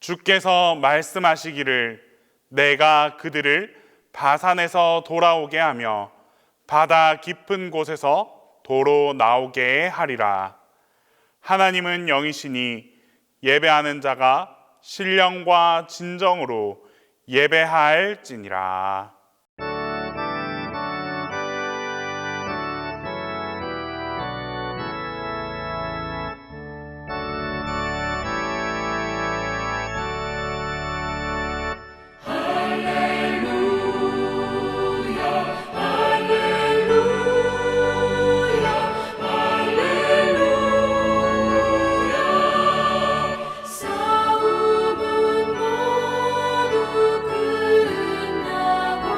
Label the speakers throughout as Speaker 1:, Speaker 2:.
Speaker 1: 주께서 말씀하시기를 내가 그들을 바산에서 돌아오게 하며 바다 깊은 곳에서 도로 나오게 하리라. 하나님은 영이시니 예배하는 자가 신령과 진정으로 예배할지니라.
Speaker 2: 싸움은 모두 끝나고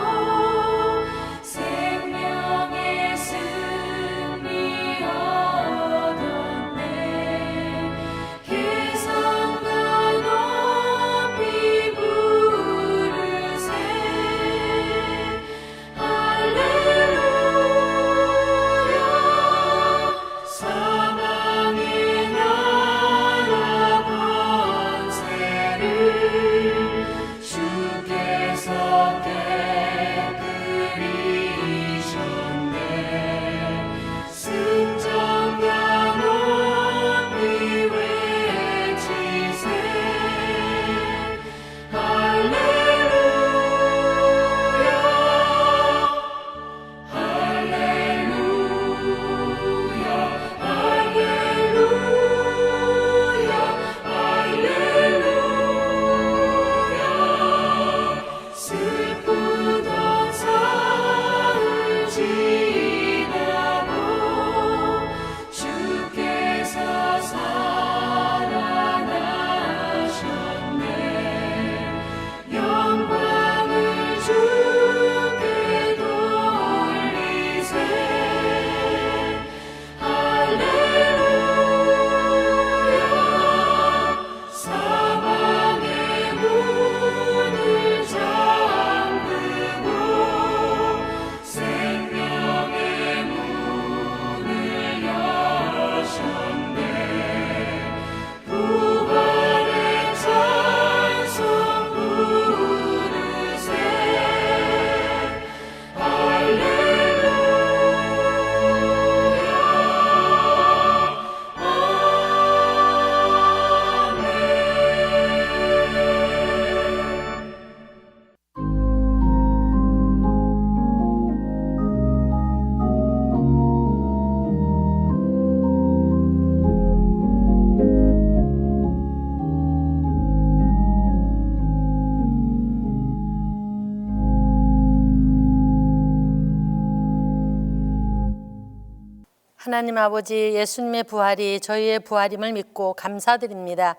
Speaker 2: 하나님 아버지, 예수님의 부활이 저희의 부활임을 믿고 감사드립니다.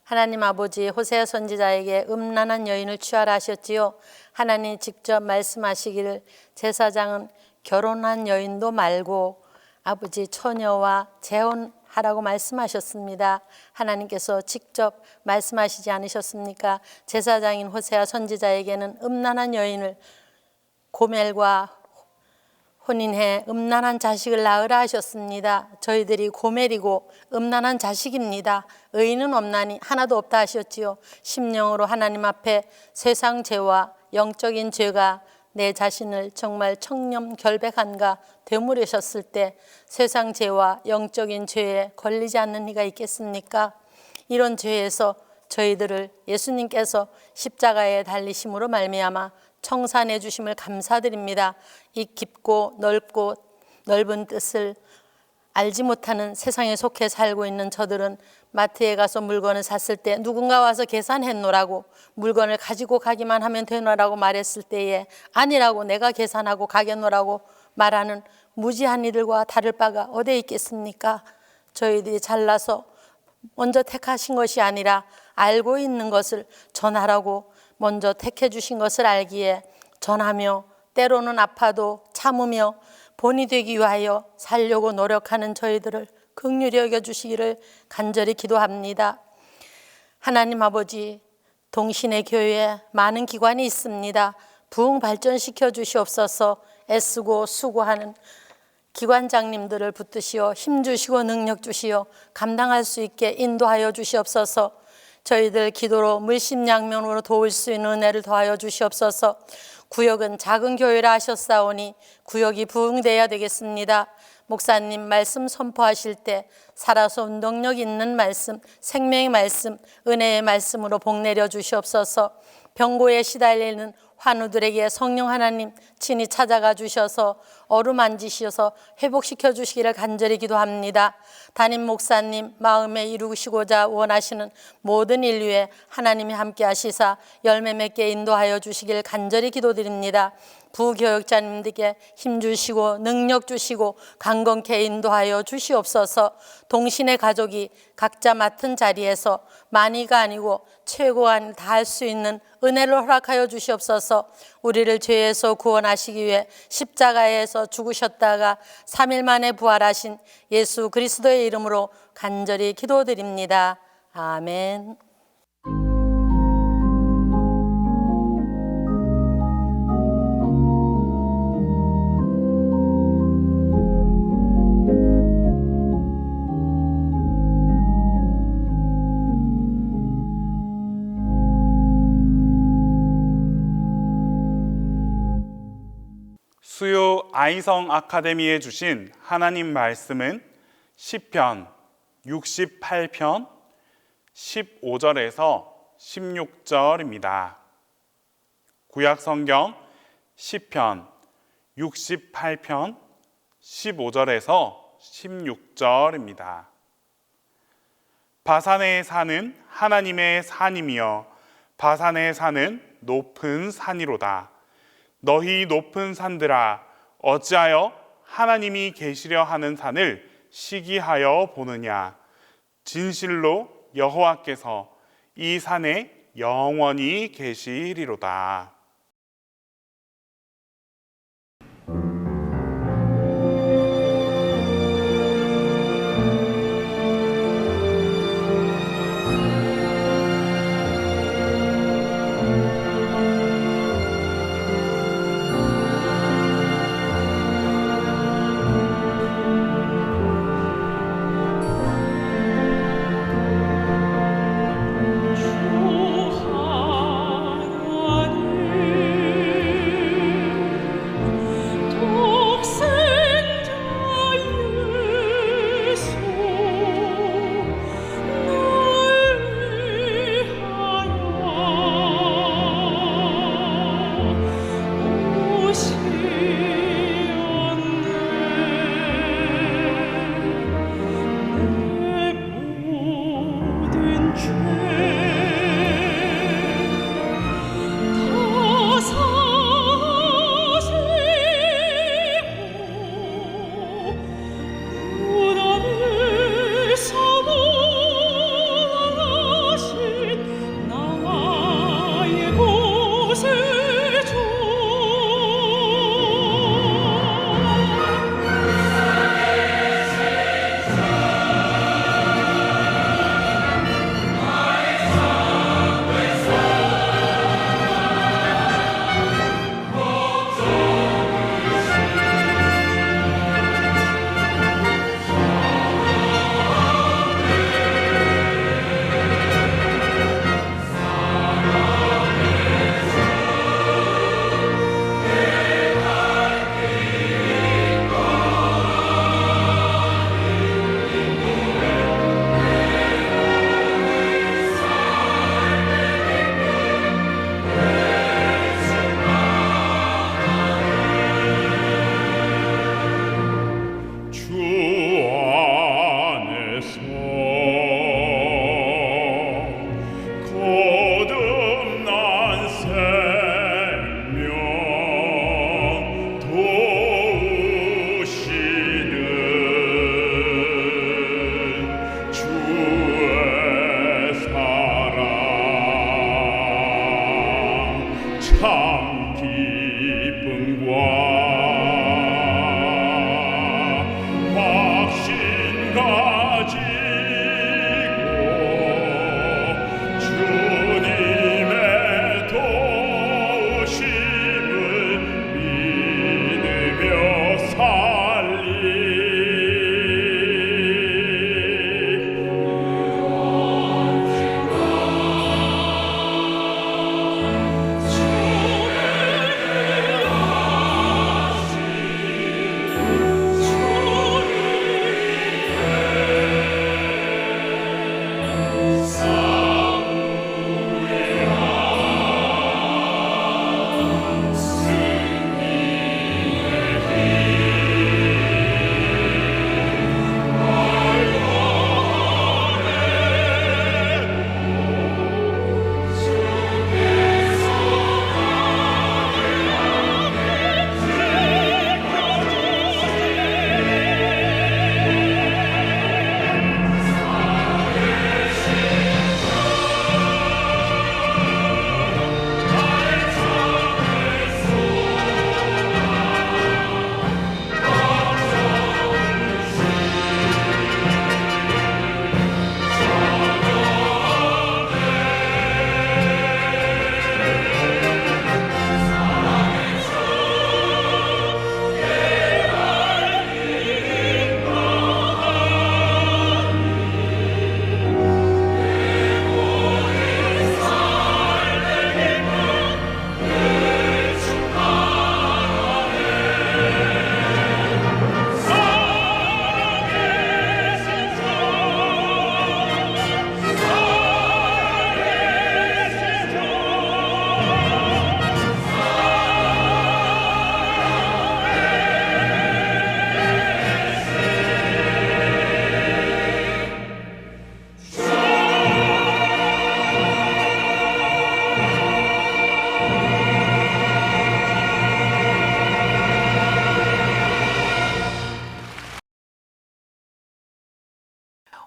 Speaker 2: 하나님 아버지, 호세아 선지자에게 음란한 여인을 취하라 하셨지요. 하나님 직접 말씀하시기를 제사장은 결혼한 여인도 말고 아버지 처녀와 재혼하라고 말씀하셨습니다. 하나님께서 직접 말씀하시지 않으셨습니까? 제사장인 호세아 선지자에게는 음란한 여인을 고멜과 혼인해 음란한 자식을 낳으라 하셨습니다. 저희들이 고멜이고 음란한 자식입니다. 의인은 없나니 하나도 없다 하셨지요. 심령으로 하나님 앞에 세상 죄와 영적인 죄가 내 자신을 정말 청렴결백한가 되물으셨을 때 세상 죄와 영적인 죄에 걸리지 않는 이가 있겠습니까? 이런 죄에서 저희들을 예수님께서 십자가에 달리심으로 말미암아 청산해 주심을 감사드립니다. 이 깊고 넓고 넓은 뜻을 알지 못하는 세상에 속해 살고 있는 저들은 마트에 가서 물건을 샀을 때 누군가 와서 계산했노라고, 물건을 가지고 가기만 하면 되노라고 말했을 때에 아니라고 내가 계산하고 가겠노라고 말하는 무지한 이들과 다를 바가 어디에 있겠습니까? 저희들이 잘나서 먼저 택하신 것이 아니라 알고 있는 것을 전하라고 먼저 택해 주신 것을 알기에 전하며 때로는 아파도 참으며 본이 되기 위하여 살려고 노력하는 저희들을 긍휼히 여겨주시기를 간절히 기도합니다. 하나님 아버지, 동신의 교회에 많은 기관이 있습니다. 부흥 발전시켜 주시옵소서. 애쓰고 수고하는 기관장님들을 붙드시어 힘주시고 능력 주시어 감당할 수 있게 인도하여 주시옵소서. 저희들 기도로 물심양면으로 도울 수 있는 은혜를 더하여 주시옵소서. 구역은 작은 교회라 하셨사오니 구역이 부흥되어야 되겠습니다. 목사님 말씀 선포하실 때 살아서 운동력 있는 말씀, 생명의 말씀, 은혜의 말씀으로 복 내려 주시옵소서. 병고에 시달리는 환우들에게 성령 하나님 친히 찾아가 주셔서 어루만지셔서 회복시켜 주시기를 간절히 기도합니다. 담임 목사님 마음에 이루시고자 원하시는 모든 인류에 하나님이 함께 하시사 열매 맺게 인도하여 주시길 간절히 기도드립니다. 부교역자님들께 힘 주시고 능력 주시고 강건케 인도하여 주시옵소서. 동신의 가족이 각자 맡은 자리에서 많이가 아니고 최고한 다 할 수 있는 은혜를 허락하여 주시옵소서. 우리를 죄에서 구원하시기 위해 십자가에서 죽으셨다가 3일 만에 부활하신 예수 그리스도의 이름으로 간절히 기도드립니다. 아멘.
Speaker 1: 수요 아이성 아카데미에 주신 하나님 말씀은 시편 68편 15절에서 16절입니다. 구약성경 시편 68편 15절에서 16절입니다. 바산의 산은 하나님의 산이며 바산의 산은 높은 산이로다. 너희 높은 산들아, 어찌하여 하나님이 계시려 하는 산을 시기하여 보느냐. 진실로 여호와께서 이 산에 영원히 계시리로다.
Speaker 3: 주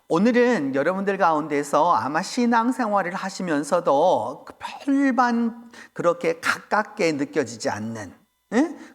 Speaker 3: 오늘은 여러분들 가운데서 아마 신앙생활을 하시면서도 별반 그렇게 가깝게 느껴지지 않는,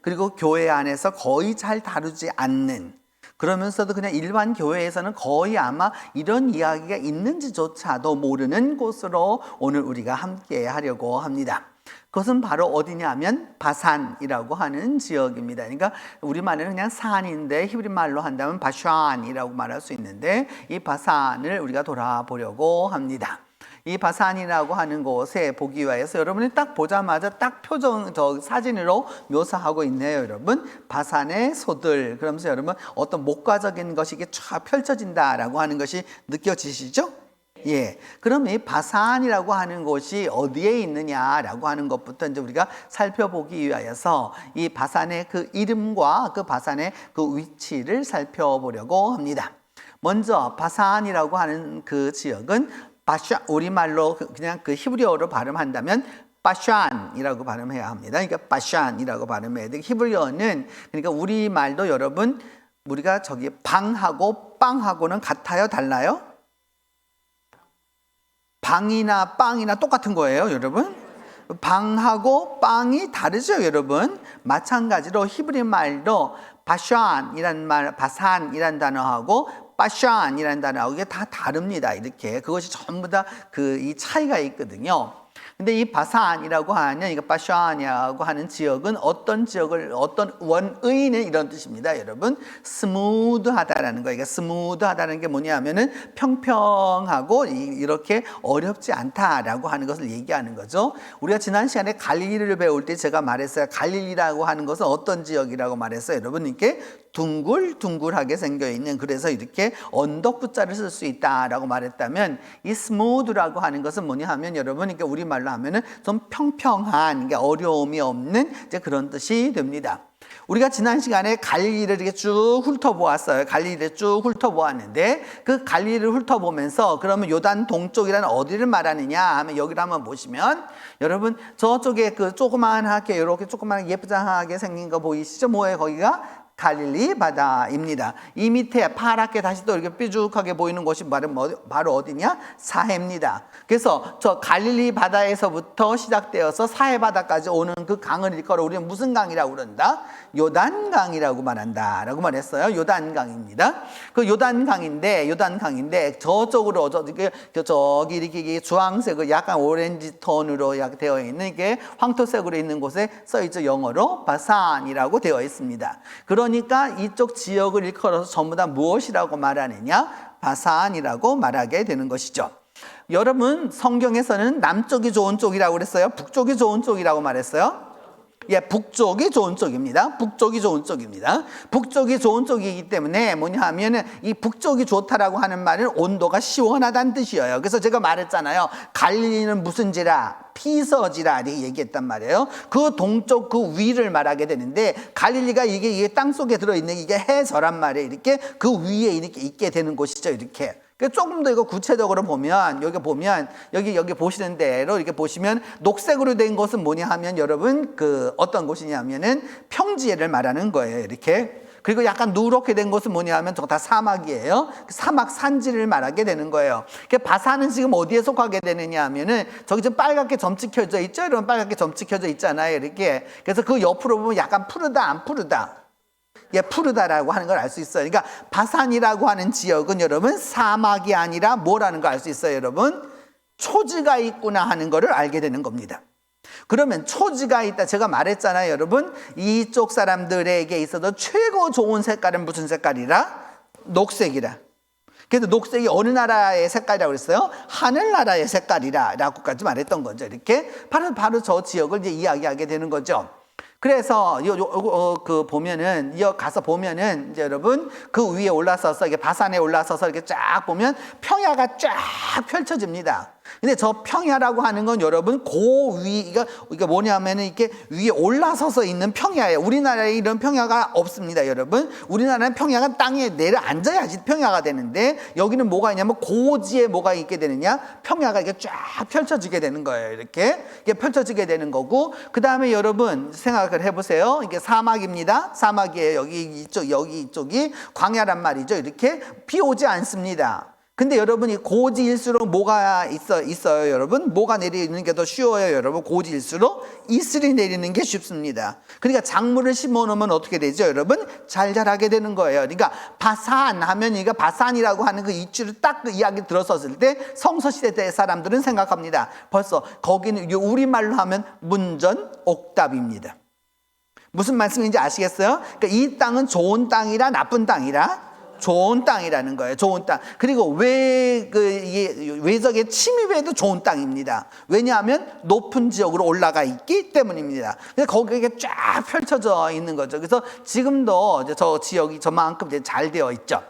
Speaker 3: 그리고 교회 안에서 거의 잘 다루지 않는, 그러면서도 그냥 일반 교회에서는 거의 아마 이런 이야기가 있는지조차도 모르는 곳으로 오늘 우리가 함께 하려고 합니다. 그것은 바로 어디냐면 바산이라고 하는 지역입니다. 그러니까 우리말로는 그냥 산인데 히브리 말로 한다면 바샨이라고 말할 수 있는데, 이 바산을 우리가 돌아보려고 합니다. 이 바산이라고 하는 곳에 보기 위해서 여러분이 딱 보자마자 딱 표정 사진으로 묘사하고 있네요. 여러분, 바산의 소들. 그러면서 여러분 어떤 목가적인 것이 이게 쫙 펼쳐진다라고 하는 것이 느껴지시죠? 예. 그럼 이 바산이라고 하는 곳이 어디에 있느냐라고 하는 것부터 이제 우리가 살펴보기 위하여서 이 바산의 그 이름과 그 바산의 그 위치를 살펴보려고 합니다. 먼저 바산이라고 하는 그 지역은 바샨, 우리말로 그냥 그 히브리어로 발음한다면 바샨이라고 발음해야 합니다. 그러니까 바샨이라고 발음해야 돼. 히브리어는, 그러니까 우리말도 여러분, 우리가 저기 방하고 빵하고는 같아요, 달라요? 방이나 빵이나 똑같은 거예요, 여러분. 방하고 빵이 다르죠, 여러분. 마찬가지로 히브리 말도 바샨이란 말, 바산이란 단어하고 바샨이란 단어하고 이게 다 다릅니다. 이렇게 그것이 전부 다 그 이 차이가 있거든요. 근데 이 바산이라고 하는, 이거 바샨이라고 하는 지역은 어떤 지역을, 어떤 원의는 이런 뜻입니다, 여러분. 스무드하다라는 거예요. 스무드하다는 게 뭐냐면은 평평하고 이렇게 어렵지 않다라고 하는 것을 얘기하는 거죠. 우리가 지난 시간에 갈릴리를 배울 때 제가 말했어요. 갈릴리라고 하는 것은 어떤 지역이라고 말했어요, 여러분. 이렇게 둥글둥글하게 생겨 있는, 그래서 이렇게 언덕 붙자를 쓸 수 있다라고 말했다면, 이 스무드라고 하는 것은 뭐냐 하면 여러분, 이게 우리말로 하면은 좀 평평한, 게 어려움이 없는 이제 그런 뜻이 됩니다. 우리가 지난 시간에 갈릴리를 이렇게 쭉 훑어보았어요. 갈릴리를 쭉 훑어보았는데, 그 갈릴리를 훑어보면서 그러면 요단 동쪽이라는 어디를 말하느냐 하면 여기를 한번 보시면, 여러분 저쪽에 그 조그만하게 이렇게 조그만 예쁘장하게 생긴 거 보이시죠? 뭐예요? 거기가 갈릴리 바다입니다. 이 밑에 파랗게 다시 또 이렇게 뾰족하게 보이는 곳이 바로 어디냐? 사해입니다. 그래서 저 갈릴리 바다에서부터 시작되어서 사해 바다까지 오는 그 강을 일컬어 우리는 무슨 강이라고 그런다? 요단강이라고 말한다 라고 말했어요. 요단강입니다. 그 요단강인데 저쪽으로 저기 이렇게 주황색으로 약간 오렌지 톤으로 되어 있는, 이게 황토색으로 있는 곳에 써있죠. 영어로 바산이라고 되어 있습니다. 그러니까 이쪽 지역을 일컬어서 전부 다 무엇이라고 말하느냐? 바산이라고 말하게 되는 것이죠. 여러분, 성경에서는 남쪽이 좋은 쪽이라고 그랬어요? 북쪽이 좋은 쪽이라고 말했어요? 예, 북쪽이 좋은 쪽입니다. 북쪽이 좋은 쪽입니다. 북쪽이 좋은 쪽이기 때문에 뭐냐 하면은, 이 북쪽이 좋다라고 하는 말은 온도가 시원하다는 뜻이에요. 그래서 제가 말했잖아요. 갈릴리는 무슨 지라? 피서지라 이렇게 얘기했단 말이에요. 그 동쪽 그 위를 말하게 되는데, 갈릴리가 이게 땅 속에 들어있는 이게 해저란 말이에요. 이렇게 그 위에 이렇게 있게 되는 곳이죠. 이렇게. 조금 더 이거 구체적으로 보면, 여기 보시는 대로 이렇게 보시면, 녹색으로 된 것은 뭐냐 하면 여러분, 그 어떤 곳이냐면은 평지를 말하는 거예요. 이렇게. 그리고 약간 누렇게 된 것은 뭐냐 하면 저거 다 사막이에요. 사막 산지를 말하게 되는 거예요. 바산은 지금 어디에 속하게 되느냐 하면은, 저기 좀 빨갛게 점 찍혀져 있죠? 여러분, 빨갛게 점 찍혀져 있잖아요. 이렇게. 그래서 그 옆으로 보면 약간 푸르다, 안 푸르다? 예, 푸르다라고 하는 걸 알 수 있어요. 그러니까 바산이라고 하는 지역은 여러분 사막이 아니라 뭐라는 걸 알 수 있어요, 여러분? 초지가 있구나 하는 거를 알게 되는 겁니다. 그러면 초지가 있다, 제가 말했잖아요, 여러분. 이쪽 사람들에게 있어도 최고 좋은 색깔은 무슨 색깔이라? 녹색이라. 그래서 녹색이 어느 나라의 색깔이라고 그랬어요? 하늘나라의 색깔이라 라고까지 말했던 거죠. 이렇게 바로 저 지역을 이제 이야기하게 되는 거죠. 그래서 보면은 가서 보면은 이제 여러분 그 위에 올라서서 이게 바산에 올라서서 이렇게 쫙 보면 평야가 쫙 펼쳐집니다. 근데 저 평야라고 하는 건 여러분 이게 뭐냐면은 이렇게 위에 올라서서 있는 평야예요. 우리나라에 이런 평야가 없습니다, 여러분. 우리나라는 평야가 땅에 내려앉아야지 평야가 되는데, 여기는 뭐가 있냐면 고지에 뭐가 있게 되느냐? 평야가 이렇게 쫙 펼쳐지게 되는 거예요. 이렇게 펼쳐지게 되는 거고, 그 다음에 여러분 생각을 해보세요. 이게 사막입니다. 사막이에요. 여기 이쪽이 광야란 말이죠. 이렇게 비 오지 않습니다. 근데 여러분이 고지일수록 뭐가 있어요, 여러분? 뭐가 내리는 게 더 쉬워요, 여러분? 고지일수록 이슬이 내리는 게 쉽습니다. 그러니까 작물을 심어 놓으면 어떻게 되죠, 여러분? 잘 자라게 되는 거예요. 그러니까 바산 하면, 이거 바산이라고 하는 그 이치를 딱 그 이야기 들었었을 때 성서시대 때 사람들은 생각합니다. 벌써 거기는 우리말로 하면 문전옥답입니다. 무슨 말씀인지 아시겠어요? 그러니까 이 땅은 좋은 땅이라 나쁜 땅이라? 좋은 땅이라는 거예요. 좋은 땅. 그리고 외적의 침입에도 좋은 땅입니다. 왜냐하면 높은 지역으로 올라가 있기 때문입니다. 그래서 거기에 쫙 펼쳐져 있는 거죠. 그래서 지금도 저 지역이 저만큼 잘 되어 있죠.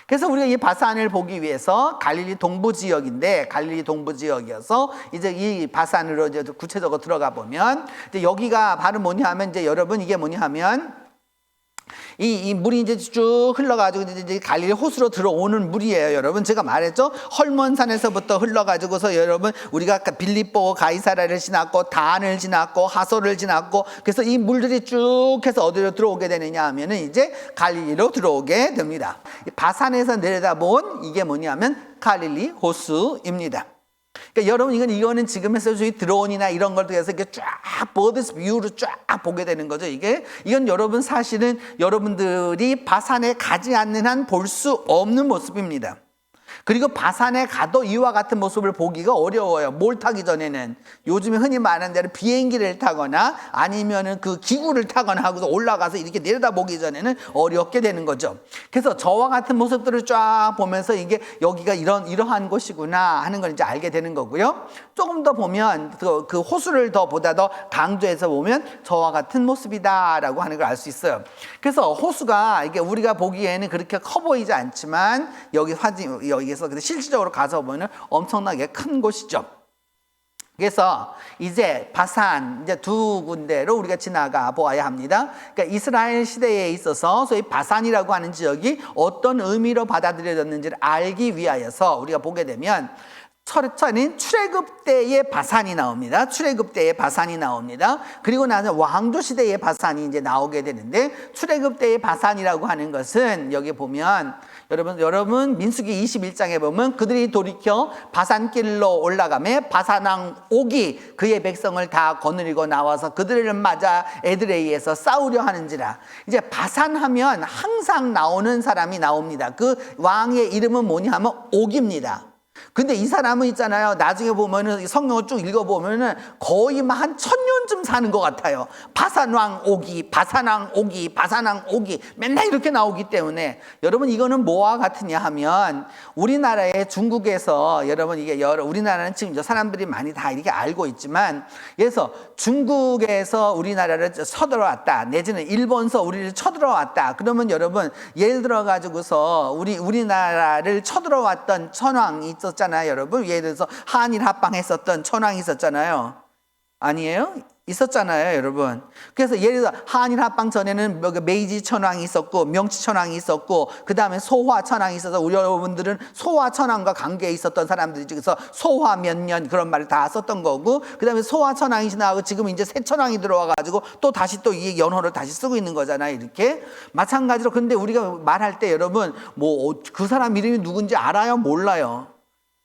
Speaker 3: 그래서 우리가 이 바산을 보기 위해서 갈릴리 동부 지역인데, 갈릴리 동부 지역이어서 이제 이 바산으로 이제 구체적으로 들어가 보면, 이제 여기가 바로 뭐냐 하면, 이제 여러분 이게 뭐냐 하면, 이 물이 이제 쭉 흘러가지고 이제 갈릴리 호수로 들어오는 물이에요, 여러분. 제가 말했죠. 헐몬산에서부터 흘러가지고서 여러분 우리가 빌립보 가이사라를 지났고 단을 지났고 하솔을 지났고, 그래서 이 물들이 쭉 해서 어디로 들어오게 되느냐 하면은 이제 갈릴리로 들어오게 됩니다. 바산에서 내려다본 이게 뭐냐면 갈릴리 호수입니다. 그러니까 여러분 이거는 지금에서 저희 드론이나 이런 걸 통해서 이렇게 쫙 버드스 뷰로 쫙 보게 되는 거죠. 이건 여러분 사실은 여러분들이 바산에 가지 않는 한 볼 수 없는 모습입니다. 그리고 바산에 가도 이와 같은 모습을 보기가 어려워요. 뭘 타기 전에는 요즘에 흔히 말하는 대로 비행기를 타거나 아니면은 그 기구를 타거나 하고서 올라가서 이렇게 내려다보기 전에는 어렵게 되는 거죠. 그래서 저와 같은 모습들을 쫙 보면서 이게 여기가 이러한 곳이구나 하는 걸 이제 알게 되는 거고요. 조금 더 보면 그 호수를 보다 더 강조해서 보면 저와 같은 모습이다라고 하는 걸 알 수 있어요. 그래서 호수가 이게 우리가 보기에는 그렇게 커 보이지 않지만 여기서 근데 실질적으로 가서 보면 엄청나게 큰 곳이죠. 그래서 이제 바산 이제 두 군데로 우리가 지나가 보아야 합니다. 그러니까 이스라엘 시대에 있어서 소위 바산이라고 하는 지역이 어떤 의미로 받아들여졌는지를 알기 위하여서 우리가 보게 되면 철인 출애굽 때의 바산이 나옵니다. 출애굽 때의 바산이 나옵니다. 그리고 나서 왕조 시대의 바산이 이제 나오게 되는데, 출애굽 때의 바산이라고 하는 것은 여기 보면 여러분 민수기 21장에 보면 그들이 돌이켜 바산길로 올라가며 바산왕 옥이 그의 백성을 다 거느리고 나와서 그들을 맞아 에드레이에서 싸우려 하는지라. 이제 바산하면 항상 나오는 사람이 나옵니다. 그 왕의 이름은 뭐냐 하면 옥입니다. 근데 이 사람은 있잖아요. 나중에 보면은 성경을 쭉 읽어보면은 거의 한 1000년쯤 사는 것 같아요. 바산왕 오기, 바산왕 오기, 바산왕 오기 맨날 이렇게 나오기 때문에 여러분 이거는 뭐와 같으냐 하면 우리나라의 중국에서 여러분 이게 우리나라는 지금 사람들이 많이 다 이렇게 알고 있지만, 그래서 중국에서 우리나라를 쳐들어왔다 내지는 일본서 우리를 쳐들어왔다 그러면 여러분 예를 들어 가지고서 우리나라를 쳐들어왔던 천황이 있었잖아요, 여러분. 예를 들어서 한일 합방했었던 천황이 있었잖아요. 아니에요? 있었잖아요, 여러분. 그래서 예를 들어 한일 합방 전에는 메이지 천황이 있었고 명치 천황이 있었고 그 다음에 소화 천황이 있어서 우리 여러분들은 소화 천황과 관계에 있었던 사람들이 중에서 소화 몇 년 그런 말을 다 썼던 거고, 그 다음에 소화 천황이 지나가고 지금 이제 새 천황이 들어와가지고 또 다시 또 이 연호를 다시 쓰고 있는 거잖아요, 이렇게. 마찬가지로 근데 우리가 말할 때 여러분 그 사람 이름이 누군지 알아요? 몰라요?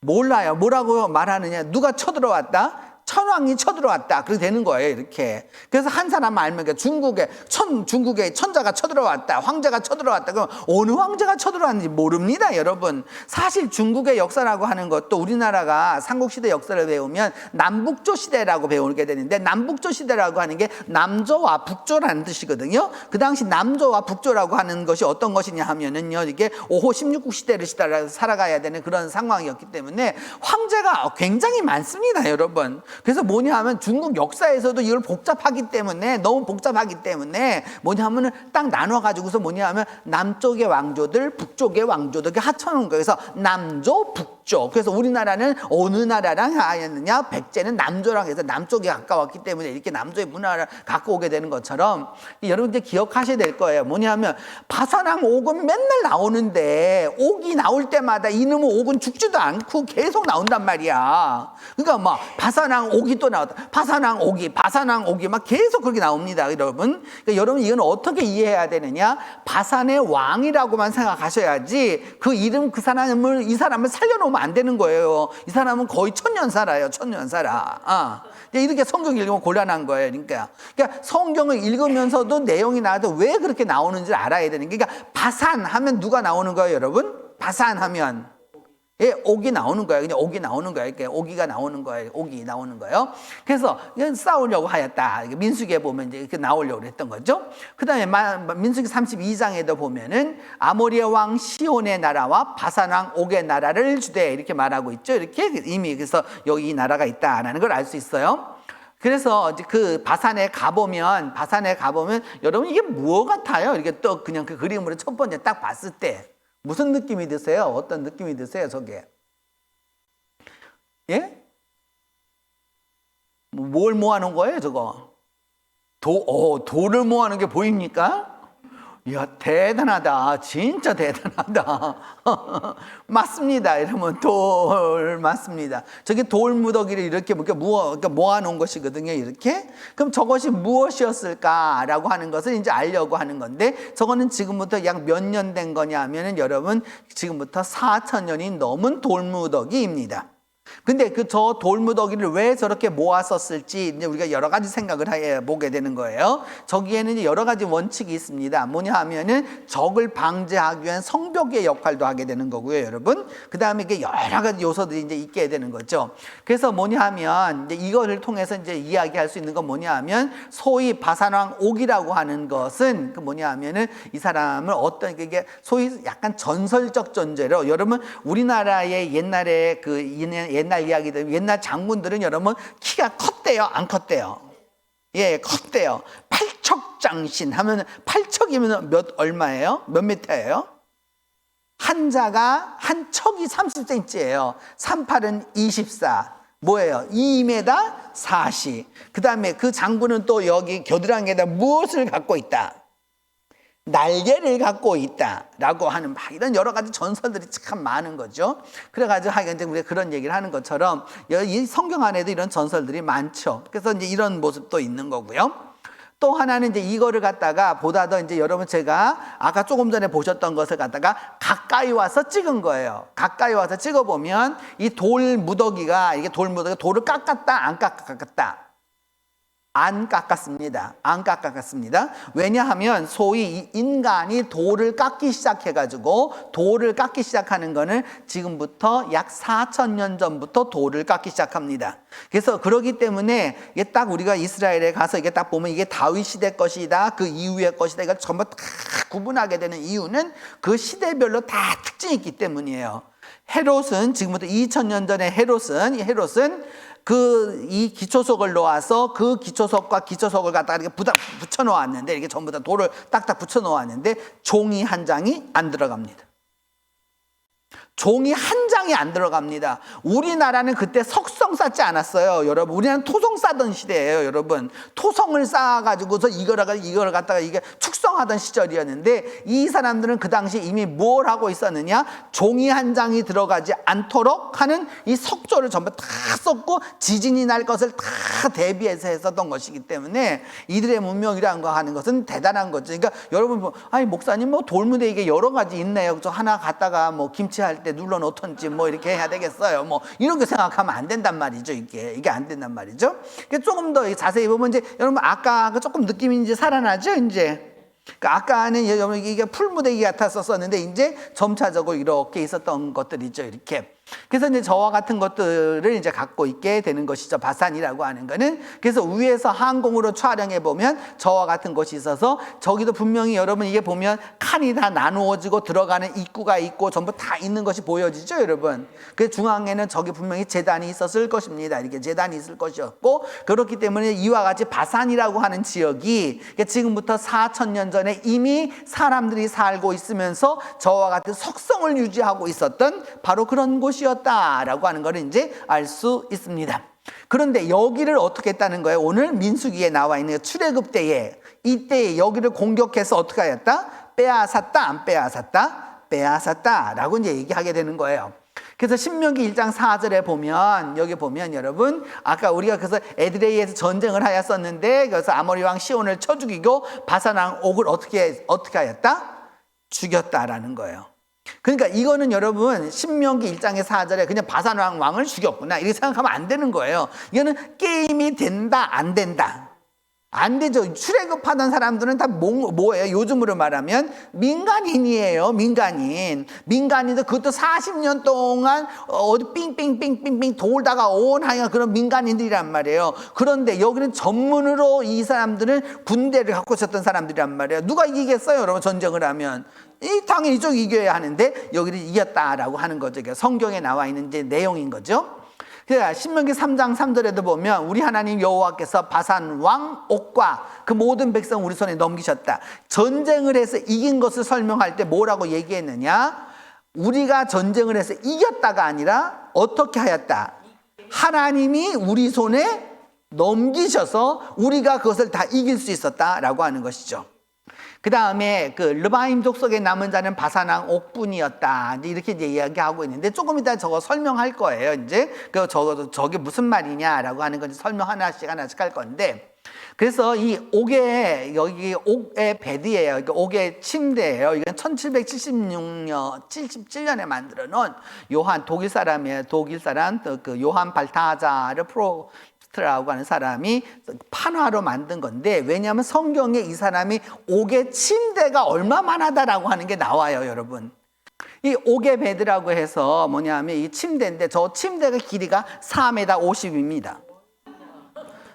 Speaker 3: 몰라요. 뭐라고 말하느냐? 누가 쳐들어왔다? 천왕이 쳐들어왔다. 그렇게 되는 거예요, 이렇게. 그래서 한 사람 알면 중국에 천자가 쳐들어왔다, 황제가 쳐들어왔다. 그럼 어느 황제가 쳐들어왔는지 모릅니다, 여러분. 사실 중국의 역사라고 하는 것도 우리나라가 삼국시대 역사를 배우면 남북조 시대라고 배우게 되는데, 남북조 시대라고 하는 게 남조와 북조라는 뜻이거든요. 그 당시 남조와 북조라고 하는 것이 어떤 것이냐 하면은요, 이게 5호 16국 시대를 살아가야 되는 그런 상황이었기 때문에 황제가 굉장히 많습니다, 여러분. 그래서 뭐냐 하면 중국 역사에서도 이걸 복잡하기 때문에, 너무 복잡하기 때문에 뭐냐 하면은 딱 나눠가지고서 뭐냐 하면 남쪽의 왕조들, 북쪽의 왕조들 이렇게 합쳐놓은 거예요. 그래서 남조, 북조 북쪽. 그래서 우리나라는 어느 나라랑 하였느냐? 백제는 남조랑 해서 남쪽에 가까웠기 때문에 이렇게 남조의 문화를 갖고 오게 되는 것처럼 여러분 이제 기억하셔야 될 거예요. 뭐냐면 바사랑 옥은 맨날 나오는데 옥이 나올 때마다 이놈의 옥은 죽지도 않고 계속 나온단 말이야. 그러니까 막 바사랑 옥이 또 나왔다. 바사랑 옥이 막 계속 그렇게 나옵니다, 여러분. 그러니까 여러분 이건 어떻게 이해해야 되느냐? 바산의 왕이라고만 생각하셔야지 그 이름 이 사람을 살려놓으면 안 되는 거예요. 이 사람은 거의 천년 살아요. 천년 살아. 이렇게 성경 읽으면 곤란한 거예요. 그러니까 성경을 읽으면서도 내용이 나와도 왜 그렇게 나오는지 알아야 되는 게, 그러니까 바산 하면 누가 나오는 거예요, 여러분? 바산 하면 옥이 나오는 거예요. 그냥 옥이 나오는 거예요. 이렇게 옥이가 나오는 거예요. 옥이 나오는 거예요. 그래서 싸우려고 하였다. 민수기에 보면 이제 이렇게 나오려고 했던 거죠. 그 다음에 민수기 32장에도 보면은 아모리의 왕 시온의 나라와 바산 왕 옥의 나라를 주되 이렇게 말하고 있죠. 이렇게 이미 그래서 여기 이 나라가 있다라는 걸 알 수 있어요. 그래서 이제 그 바산에 가보면 여러분 이게 무엇 같아요? 이렇게 또 그냥 그 그림으로 첫 번째 딱 봤을 때 무슨 느낌이 드세요? 어떤 느낌이 드세요, 저게? 예? 뭘 모아놓은 거예요, 저거? 돌을 모아놓은 게 보입니까? 이야, 대단하다. 진짜 대단하다. 맞습니다. 이러면 돌 맞습니다. 저게 돌 무더기를 이렇게 모아놓은 것이거든요. 이렇게. 그럼 저것이 무엇이었을까라고 하는 것을 이제 알려고 하는 건데, 저거는 지금부터 약 몇 년 된 거냐 하면은 여러분 지금부터 4,000년이 넘은 돌 무더기입니다. 근데 저 돌무더기를 왜 저렇게 모았었을지 이제 우리가 여러 가지 생각을 해보게 되는 거예요. 저기에는 이제 여러 가지 원칙이 있습니다. 뭐냐 하면은 적을 방지하기 위한 성벽의 역할도 하게 되는 거고요, 여러분. 그 다음에 이게 여러 가지 요소들이 이제 있게 되는 거죠. 그래서 뭐냐 하면 이제 이거를 통해서 이제 이야기할 수 있는 건 뭐냐 하면 소위 바산왕 옥이라고 하는 것은 뭐냐 하면은 이 사람을 어떤 이게 소위 약간 전설적 존재로, 여러분 우리나라의 옛날에 옛날 이야기들, 옛날 장군들은 여러분 키가 컸대요, 안 컸대요? 예, 컸대요. 팔척장신 하면, 팔척이면 얼마예요? 몇 미터예요? 한 척이 30cm예요. 38은 24. 뭐예요? 2m 40. 그 다음에 그 장군은 또 여기 겨드랑이에다 무엇을 갖고 있다? 날개를 갖고 있다라고 하는 막 이런 여러 가지 전설들이 참 많은 거죠. 그래가지고 하여간 우리가 그런 얘기를 하는 것처럼 이 성경 안에도 이런 전설들이 많죠. 그래서 이제 이런 모습도 있는 거고요. 또 하나는 이제 이거를 갖다가 보다 더 이제 여러분 제가 아까 조금 전에 보셨던 것을 갖다가 가까이 와서 찍은 거예요. 가까이 와서 찍어보면 이 돌 무더기가 돌을 깎았다, 안 깎았다? 안 깎았습니다. 안 깎았습니다. 왜냐하면 소위 인간이 돌을 깎기 시작해가지고, 돌을 깎기 시작하는 거는 지금부터 약 4,000년 전부터 돌을 깎기 시작합니다. 그래서 그러기 때문에 이게 딱 우리가 이스라엘에 가서 이게 딱 보면 이게 다윗 시대 것이다, 그 이후의 것이다, 이걸 전부 다 구분하게 되는 이유는 그 시대별로 다 특징이 있기 때문이에요. 헤롯은 지금부터 2,000년 전에 헤롯은 이 기초석을 놓아서 그 기초석과 기초석을 갖다가 이렇게 붙여 놓았는데, 이렇게 전부 다 돌을 딱딱 붙여 놓았는데 종이 한 장이 안 들어갑니다. 종이 한 장이 안 들어갑니다. 우리나라는 그때 석성 쌓지 않았어요, 여러분. 우리나라는 토성 쌓던 시대예요, 여러분. 토성을 쌓아가지고서 이걸 갖다가 이게 축성하던 시절이었는데, 이 사람들은 그 당시 이미 뭘 하고 있었느냐? 종이 한 장이 들어가지 않도록 하는 이 석조를 전부 다 썼고, 지진이 날 것을 다 대비해서 했었던 것이기 때문에 이들의 문명이라는 거 하는 것은 대단한 거죠. 그러니까 여러분, 아니 목사님 돌무대 이게 여러 가지 있네요. 저 하나 갖다가 김치할 때 눌러 놓던지 이렇게 해야 되겠어요. 이렇게 생각하면 안 된단 말이죠. 이게 안 된단 말이죠. 조금 더 자세히 보면 이제 여러분 아까 조금 느낌이 이제 살아나죠, 이제. 그러니까 아까는 여러분 이게 풀무대기 같았었는데 이제 점차적으로 이렇게 있었던 것들이죠, 이렇게. 그래서 이제 저와 같은 것들을 이제 갖고 있게 되는 것이죠, 바산이라고 하는 거는. 그래서 위에서 항공으로 촬영해 보면 저와 같은 것이 있어서, 저기도 분명히 여러분 이게 보면 칸이 다 나누어지고 들어가는 입구가 있고 전부 다 있는 것이 보여지죠, 여러분. 그 중앙에는 저기 분명히 제단이 있었을 것입니다. 이렇게 제단이 있을 것이었고, 그렇기 때문에 이와 같이 바산이라고 하는 지역이 지금부터 4,000년 전에 이미 사람들이 살고 있으면서 저와 같은 석성을 유지하고 있었던 바로 그런 곳이 것이었다라고 하는 것을 이제 알 수 있습니다. 그런데 여기를 어떻게 했다는 거예요? 오늘 민수기에 나와 있는 출애굽 때에 이때 여기를 공격해서 어떻게 하였다? 빼앗았다, 안 빼앗았다? 빼앗았다라고 이제 얘기하게 되는 거예요. 그래서 신명기 1장 4절에 보면 여기 보면 여러분 아까 우리가 그래서 에드레이에서 전쟁을 하였었는데 그래서 아모리 왕 시온을 쳐 죽이고 바산 왕 옥을 어떻게 하였다? 죽였다라는 거예요. 그러니까 이거는 여러분 신명기 1장의 4절에 그냥 바산 왕을 죽였구나 이렇게 생각하면 안 되는 거예요. 이거는 게임이 된다 안 된다. 안 되죠. 출애굽하던 사람들은 다 뭐예요? 요즘으로 말하면 민간인이에요. 민간인들 그것도 40년 동안 어디 삥삥삥삥삥 돌다가 온 하여 그런 민간인들이란 말이에요. 그런데 여기는 전문으로 이 사람들은 군대를 갖고 있었던 사람들이란 말이에요. 누가 이기겠어요? 여러분 전쟁을 하면 당연히 이쪽 이겨야 하는데 여기를 이겼다라고 하는 거죠. 성경에 나와 있는 이제 내용인 거죠. 신명기 3장 3절에도 보면 우리 하나님 여호와께서 바산 왕 옥과 그 모든 백성 우리 손에 넘기셨다. 전쟁을 해서 이긴 것을 설명할 때 뭐라고 얘기했느냐? 우리가 전쟁을 해서 이겼다가 아니라 어떻게 하였다? 하나님이 우리 손에 넘기셔서 우리가 그것을 다 이길 수 있었다라고 하는 것이죠. 그 다음에 그 르바임 족속에 남은 자는 바산 왕 옥뿐이었다. 이렇게 이제 이야기하고 있는데 조금 이따 저거 설명할 거예요. 이제 그 저게 무슨 말이냐라고 하는 건 설명 하나씩 할 건데. 그래서 이 옥의 여기 옥의 베드예요. 옥의 침대예요. 이건 1776년 77년에 만들어 놓은 독일 사람이에요. 독일 사람 그 요한 발타자르 라고 하는 사람이 판화로 만든 건데 왜냐하면 성경에 이 사람이 옥의 침대가 얼마만하다라고 하는 게 나와요, 여러분. 이 옥의 베드라고 해서 뭐냐면 이 침대인데 저 침대가 길이가 4m 50입니다.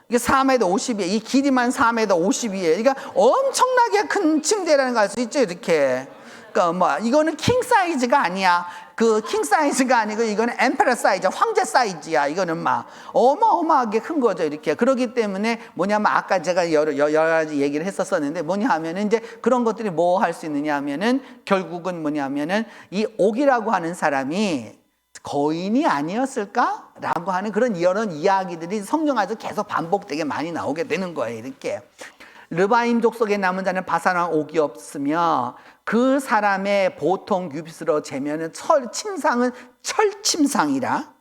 Speaker 3: 이게 4m 50이에요. 이 길이만 4m 50이에요. 그러니까 엄청나게 큰 침대라는 걸 알 수 있죠, 이렇게. 그러니까 뭐 이거는 킹 사이즈가 아니야. 그 킹 사이즈가 아니고 이거는 엠페러 사이즈, 황제 사이즈야. 이거는 막 어마어마하게 큰 거죠, 이렇게. 그렇기 때문에 뭐냐면 아까 제가 여러 가지 얘기를 했었었는데 뭐냐 하면은 이제 그런 것들이 뭐 할 수 있느냐 하면은 결국은 뭐냐 하면은 이 옥이라고 하는 사람이 거인이 아니었을까? 라고 하는 그런 이야기들이 성경 안에서 계속 반복되게 많이 나오게 되는 거예요, 이렇게. 르바임 족속에 남은 자는 바산 왕 옥이 없으며 그 사람의 보통 규빗으로 재면은 침상은 철침상이라.